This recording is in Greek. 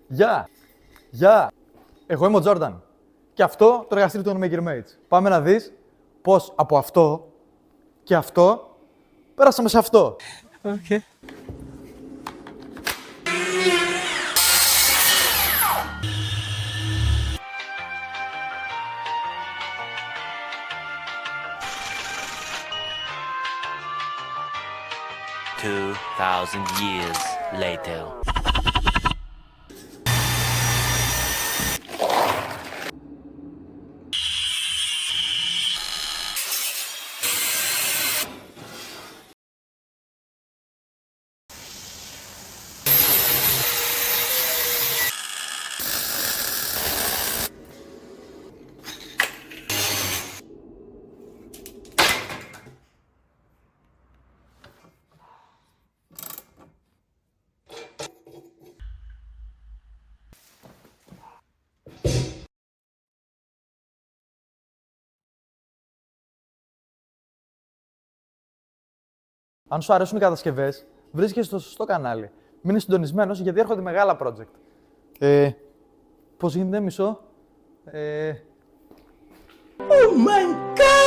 Γεια! Γεια! Εγώ είμαι ο Τζόρνταν. Και αυτό το εργαστήριο του Maker Mates. Πάμε να δεις πώς από αυτό και αυτό πέρασαμε σε αυτό. Okay. Two thousand years later. Αν σου αρέσουν οι κατασκευές, βρίσκεσαι στο σωστό κανάλι. Μείνε συντονισμένος γιατί έρχονται μεγάλα project. Πώς γίνεται μισό? Oh my God!